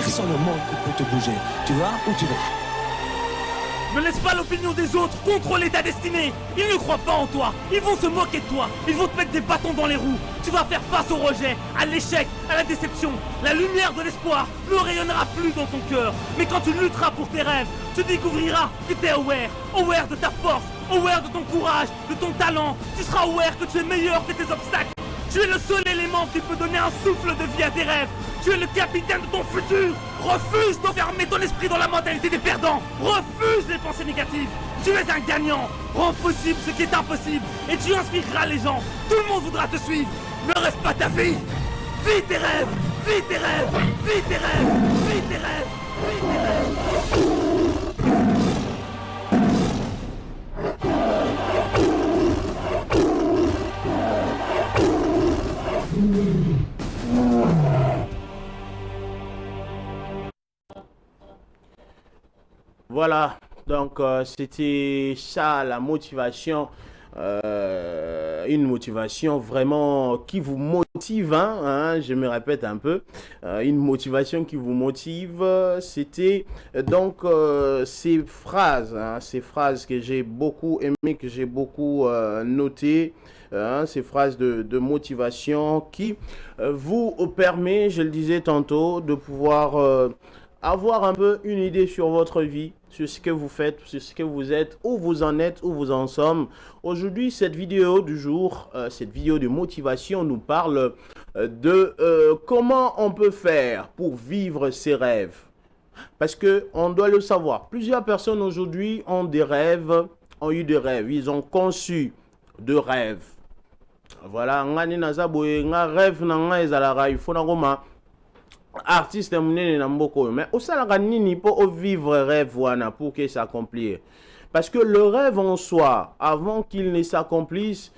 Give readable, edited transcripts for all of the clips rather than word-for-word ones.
personne au monde qui peut te bouger. Tu vas ou tu vas? Ne laisse pas l'opinion des autres contrôler ta destinée. Ils ne croient pas en toi. Ils vont se moquer de toi. Ils vont te mettre des bâtons dans les roues. Tu vas faire face au rejet, à l'échec, à la déception. La lumière de l'espoir ne rayonnera plus dans ton cœur. Mais quand tu lutteras pour tes rêves, tu découvriras que tu es aware. Aware de ta force, aware de ton courage, de ton talent. Tu seras aware que tu es meilleur que tes obstacles. Tu es le seul élément qui peut donner un souffle de vie à tes rêves. Tu es le capitaine de ton futur. Refuse d'enfermer ton esprit dans la mentalité des perdants. Refuse les pensées négatives. Tu es un gagnant. Rends possible ce qui est impossible. Et tu inspireras les gens. Tout le monde voudra te suivre. Ne reste pas ta vie. Vis tes rêves. Vis tes rêves. Vis tes rêves. Vis tes rêves. Vis tes rêves. Voilà, donc c'était ça la motivation, une motivation vraiment qui vous motive, je me répète un peu, une motivation qui vous motive, c'était donc ces phrases que j'ai beaucoup aimées, que j'ai beaucoup notées, ces phrases de motivation qui vous permet, je le disais tantôt, de pouvoir avoir un peu une idée sur votre vie, sur ce que vous faites, sur ce que vous êtes, où vous en êtes, où vous en sommes. Aujourd'hui, cette vidéo du jour, cette vidéo de motivation nous parle de comment on peut faire pour vivre ses rêves. Parce que on doit le savoir, plusieurs personnes aujourd'hui ont des rêves, ont eu des rêves, ils ont conçu de rêves. Voilà, ngani nazaboye nga rêve na nga ezalaka il faut na goma artiste munene na mboko mais osalaka nini pour vivre rêve wana pour que s'accomplir. Parce que le rêve en soi, avant qu'il ne s'accomplisse,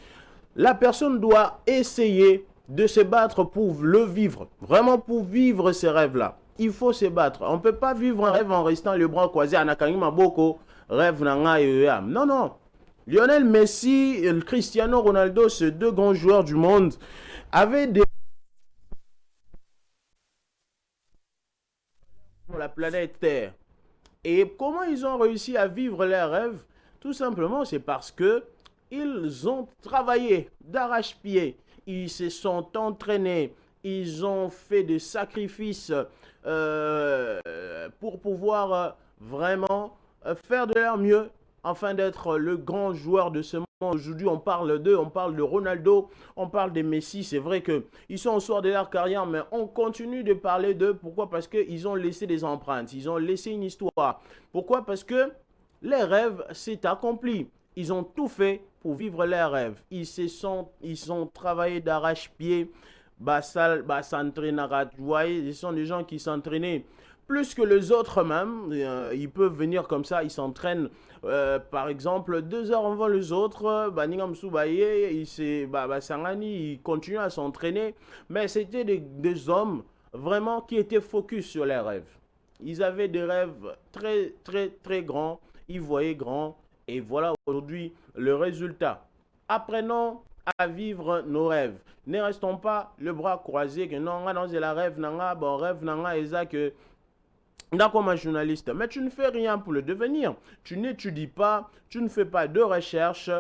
la personne doit essayer de se battre pour le vivre, vraiment pour vivre ces rêves-là. Il faut se battre. On ne peut pas vivre un rêve en restant les bras croisés, anakangi maboko, rêve nanga yoyam. Non, non. Lionel Messi et Cristiano Ronaldo, ces deux grands joueurs du monde, avaient des pour la planète Terre. Et comment ils ont réussi à vivre leurs rêves? Tout simplement, c'est parce que ils ont travaillé d'arrache-pied, ils se sont entraînés, ils ont fait des sacrifices pour pouvoir vraiment faire de leur mieux afin d'être le grand joueur de ce monde. Aujourd'hui, on parle d'eux, on parle de Ronaldo, on parle de Messi. C'est vrai qu'ils sont au soir de leur carrière, mais on continue de parler d'eux. Pourquoi? Parce qu'ils ont laissé des empreintes, ils ont laissé une histoire. Pourquoi? Parce que les rêves s'est accompli. Ils ont tout fait pour vivre leurs rêves. Ils ont travaillé d'arrache-pied. Ils sont des gens qui s'entraînaient plus que les autres même. Ils peuvent venir comme ça, ils s'entraînent par exemple 2 heures avant les autres. Ils continuent à s'entraîner. Mais c'était des hommes vraiment qui étaient focus sur les rêves. Ils avaient des rêves très très très grands. Ils voyaient grand. Et voilà aujourd'hui le résultat. Apprenons à vivre nos rêves. Ne restons pas le bras croisé que non, c'est la rêve, bon rêve, que comme un journaliste, mais tu ne fais rien pour le devenir. Tu n'étudies pas, tu ne fais pas de recherche,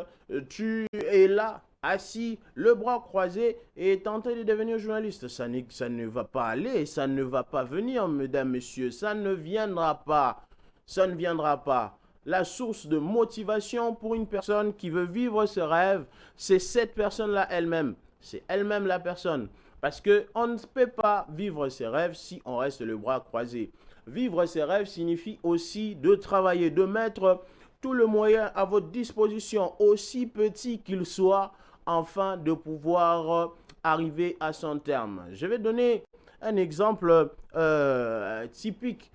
tu es là, assis, le bras croisé et tenté de devenir journaliste. Ça ne va pas aller, ça ne va pas venir, mesdames, messieurs, ça ne viendra pas. Ça ne viendra pas. La source de motivation pour une personne qui veut vivre ce rêve, c'est cette personne-là elle-même. C'est elle-même la personne. Parce qu'on ne peut pas vivre ses rêves si on reste le bras croisé. Vivre ses rêves signifie aussi de travailler, de mettre tout le moyen à votre disposition, aussi petit qu'il soit, afin de pouvoir arriver à son terme. Je vais donner un exemple typique.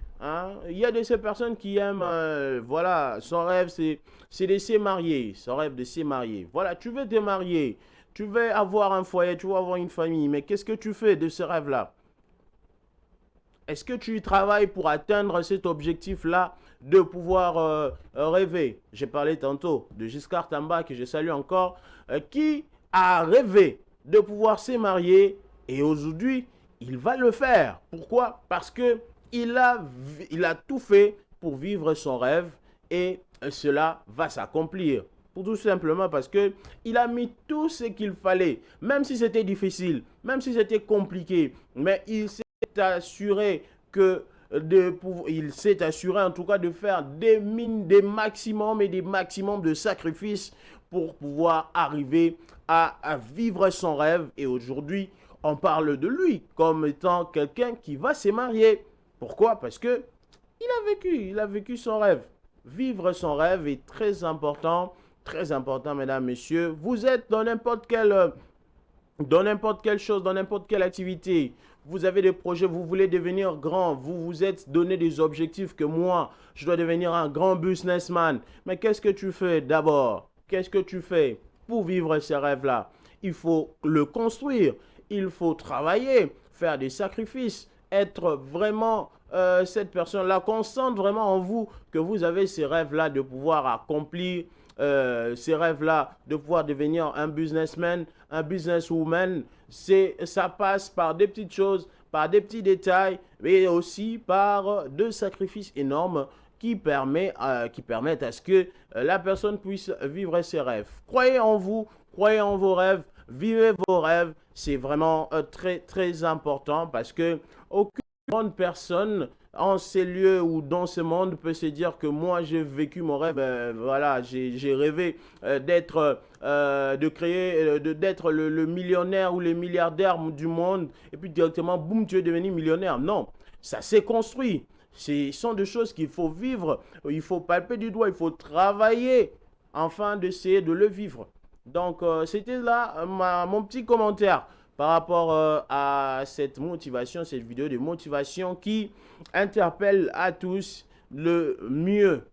Il y a de ces personnes qui aiment, voilà, son rêve c'est de se marier, son rêve de se marier. Voilà, tu veux te marier, tu veux avoir un foyer, tu veux avoir une famille, mais qu'est-ce que tu fais de ce rêve-là? Est-ce que tu travailles pour atteindre cet objectif-là de pouvoir rêver? J'ai parlé tantôt de Giscard Tamba, que je salue encore, qui a rêvé de pouvoir se marier et aujourd'hui, il va le faire. Pourquoi? Parce que il a tout fait pour vivre son rêve et cela va s'accomplir. Pour tout simplement parce que il a mis tout ce qu'il fallait, même si c'était difficile, même si c'était compliqué, mais il s'est assuré que il s'est assuré en tout cas de faire des maximums et des maximums de sacrifices pour pouvoir arriver à vivre son rêve. Et aujourd'hui, on parle de lui comme étant quelqu'un qui va se marier. Pourquoi? Parce que il a vécu son rêve. Vivre son rêve est très important, mesdames, messieurs. Vous êtes dans n'importe quelle chose, dans n'importe quelle activité. Vous avez des projets, vous voulez devenir grand, vous vous êtes donné des objectifs que moi, je dois devenir un grand businessman. Mais qu'est-ce que tu fais d'abord? Qu'est-ce que tu fais pour vivre ces rêves-là? Il faut le construire, il faut travailler, faire des sacrifices, être vraiment cette personne-là, constante vraiment en vous que vous avez ces rêves-là de pouvoir accomplir ces rêves-là, de pouvoir devenir un businessman, un businesswoman. Ça passe par des petites choses, par des petits détails, mais aussi par deux sacrifices énormes qui permettent à ce que la personne puisse vivre ses rêves. Croyez en vous, croyez en vos rêves, vivez vos rêves. C'est vraiment très, très important parce que aucune bonne personne en ces lieux ou dans ce monde peut se dire que moi j'ai vécu mon rêve, voilà, j'ai rêvé d'être le millionnaire ou le milliardaire du monde et puis directement boum, tu es devenu millionnaire. Non, ça s'est construit. Ce sont des choses qu'il faut vivre, il faut palper du doigt, il faut travailler afin d'essayer de le vivre. Donc c'était là mon petit commentaire par rapport à cette motivation, cette vidéo de motivation qui interpelle à tous le mieux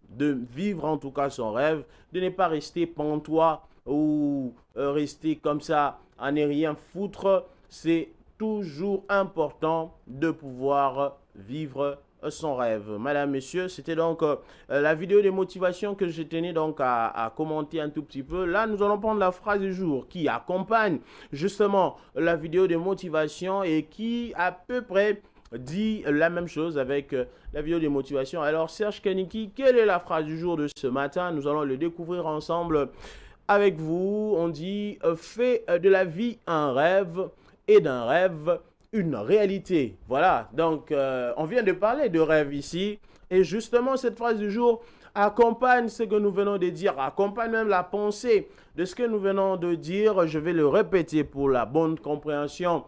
de vivre en tout cas son rêve, de ne pas rester pantois ou rester comme ça à ne rien foutre. C'est toujours important de pouvoir vivre son rêve. Madame, messieurs, c'était donc la vidéo de motivation que je tenais donc à commenter un tout petit peu. Là, nous allons prendre la phrase du jour qui accompagne justement la vidéo de motivation et qui à peu près dit la même chose avec la vidéo de motivation. Alors, Serge Kaniki, quelle est la phrase du jour de ce matin? Nous allons le découvrir ensemble avec vous. On dit « Fais de la vie un rêve et d'un rêve une réalité ». Voilà, donc on vient de parler de rêve ici. Et justement, cette phrase du jour accompagne ce que nous venons de dire, accompagne même la pensée de ce que nous venons de dire. Je vais le répéter pour la bonne compréhension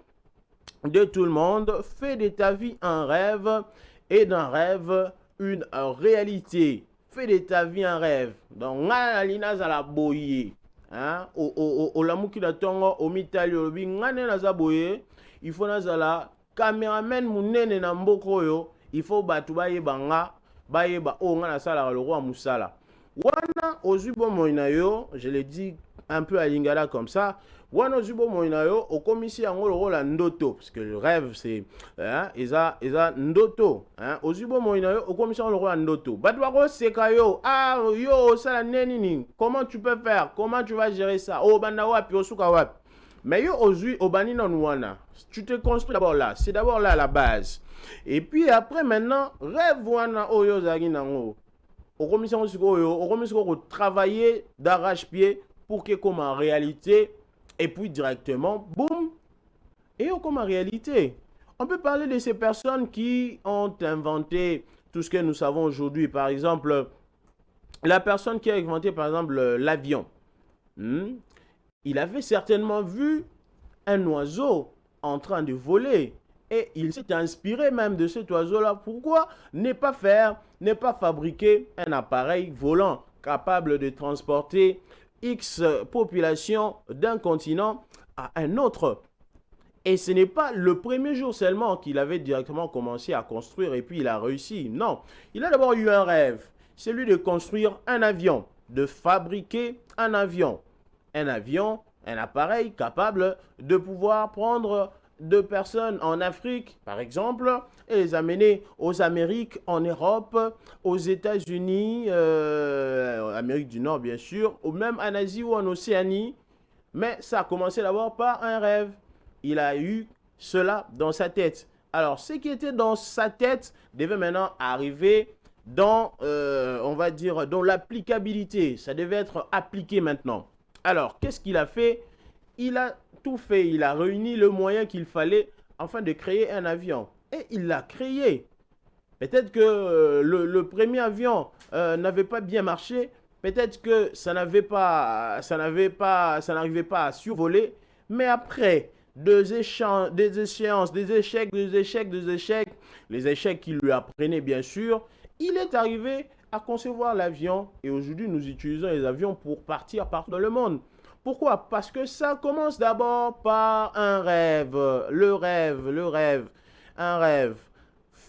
de tout le monde. Fais de ta vie un rêve et d'un rêve une réalité. Fais de ta vie un rêve. Donc, ngalina zala boye. Hein? O lamuki na tongo o mitali o bi ngane na za boye. Il faut nazala cameraman munene na mboko yo. Il faut batu bayeba nga bayeba o nga na sala le roi musala. Wana ozubo moina yo, je l'ai dit un peu à lingala comme ça. Wana ozubo moina yo okomisi yango le rôle ndoto parce que le rêve c'est hein eza ndoto hein ozubo moina yo okomisi yango le rôle ndoto. Batu bako seka yo yo sala neni ni comment tu peux faire, comment tu vas gérer ça, oh banda wapi osuka wapi. Mais yo ozui obani non wana, tu te construis d'abord là, c'est d'abord là la base. Et puis après maintenant rêve wana oyo zagi nango. Au commission travailler d'arrache-pied pour que comme en réalité et puis directement boum et comme en réalité. On peut parler de ces personnes qui ont inventé tout ce que nous savons aujourd'hui. Par exemple, la personne qui a inventé par exemple l'avion. Il avait certainement vu un oiseau en train de voler. Et il s'est inspiré même de cet oiseau-là. Pourquoi ne pas fabriquer un appareil volant capable de transporter X population d'un continent à un autre? Et ce n'est pas le premier jour seulement qu'il avait directement commencé à construire et puis il a réussi. Non, il a d'abord eu un rêve, celui de construire un avion, de fabriquer un avion. Un avion, un appareil capable de pouvoir prendre de personnes en Afrique, par exemple, et les amener aux Amériques, en Europe, aux États-Unis, Amérique du Nord, bien sûr, ou même en Asie ou en Océanie. Mais ça a commencé d'abord par un rêve. Il a eu cela dans sa tête. Alors, ce qui était dans sa tête devait maintenant arriver dans, on va dire, dans l'applicabilité. Ça devait être appliqué maintenant. Alors, qu'est-ce qu'il a fait? Il a tout fait. Il a réuni le moyen qu'il fallait afin de créer un avion. Et il l'a créé. Peut-être que le premier avion n'avait pas bien marché. Peut-être que ça n'arrivait pas à survoler. Mais après des échéances, des échecs, les échecs qu'il lui apprenaient bien sûr, il est arrivé à concevoir l'avion. Et aujourd'hui, nous utilisons les avions pour partir partout dans le monde. Pourquoi? Parce que ça commence d'abord par un rêve. Le rêve, un rêve.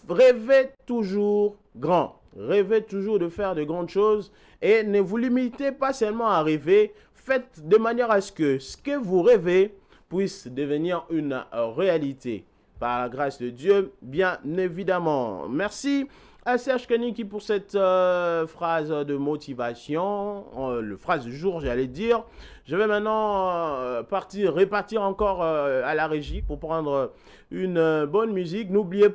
Rêvez toujours grand. Rêvez toujours de faire de grandes choses et ne vous limitez pas seulement à rêver. Faites de manière à ce que vous rêvez puisse devenir une réalité. Par la grâce de Dieu, bien évidemment. Merci à Serge Kaniki pour cette phrase de motivation, le phrase du jour, j'allais dire. Je vais maintenant repartir encore à la régie pour prendre une bonne musique. N'oubliez pas